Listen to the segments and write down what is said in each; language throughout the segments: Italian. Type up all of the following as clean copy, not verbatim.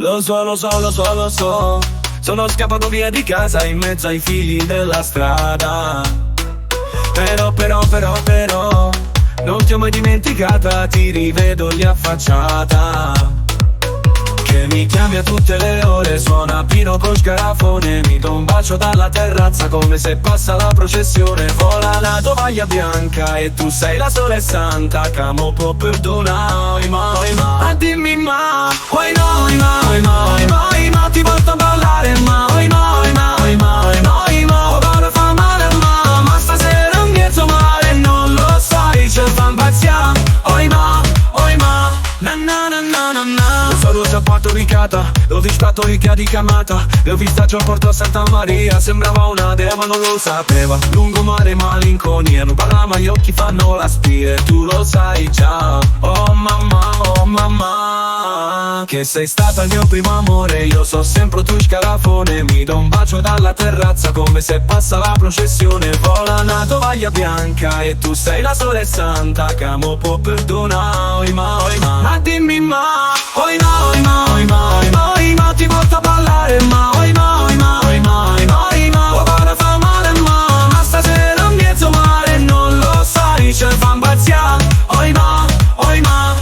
Lo so, lo so, lo so, lo so. Sono scappato via di casa in mezzo ai figli della strada. Però non ti ho mai dimenticata, ti rivedo lì affacciata. Che mi chiami a tutte le ore, suona Pino con scarafone. Mi do un bacio dalla terrazza come se passa la processione. Vola la tovaglia bianca e tu sei la sole santa. Camo può perdonare, ma dimmi ma. Oi no, oi ma, oi ma, oi ma, oi ma. Ti porto a ballare ma, oi ma, oi ma, oi ma, oi ma, oi ma. Ora fa male ma stasera un mezzo male. Non lo sai, ce fa impazzire. Oi ma, na na na na na na. Sono già partoricata, l'ho vista ricca di chiamata. L'ho vista già porto a Santa Maria. Sembrava una dea non lo sapeva. Lungomare malinconia, non parla ma gli occhi fanno la spia. Tu lo sai già, oh mamma, che sei stata il mio primo amore. Io so sempre tu scarafone. Mi do un bacio dalla terrazza come se passa la processione. Vola una tovaglia bianca e tu sei la sole santa. Camo può perdonare, ma dimmi ma. Oi no, oi ma, oi ma, oi ma, oi ma. Ti porto a ballare ma, oi ma, oi ma, oi ma, oi ma, oi ma. Ora fa male ma stasera un mezzo male. Non lo sai, ce fa impazzire. Oi ma, oi ma.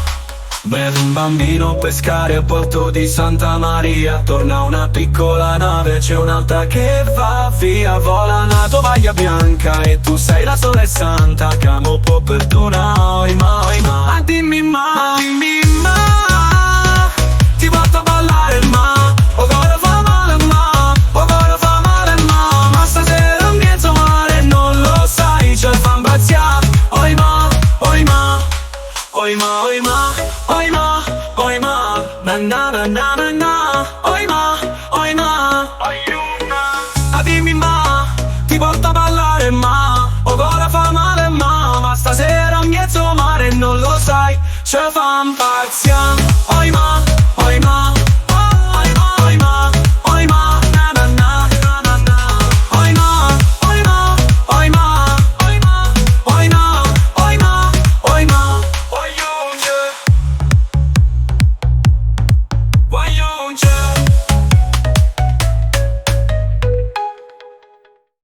Vedo un bambino pescare a porto di Santa Maria. Torna una piccola nave, c'è un'altra che va via. Vola una tovaglia bianca e tu sei la sole santa. Camo può perdonare, ma dimmi ma, dimmi ma. Ti porto a ballare ma, ora fa male ora fa male ma stasera un mezzo male. Non lo sai, ce fa impazzire. Oi ma, oi ma, oi ma, oi ma, oi ma, oi ma, na na na na na na. Oi ma, oi ma, dimmi ma. Ti porto a ballare ma, ora fa male ma stasera un mezzo mare. Non lo sai, ce fa impazzire.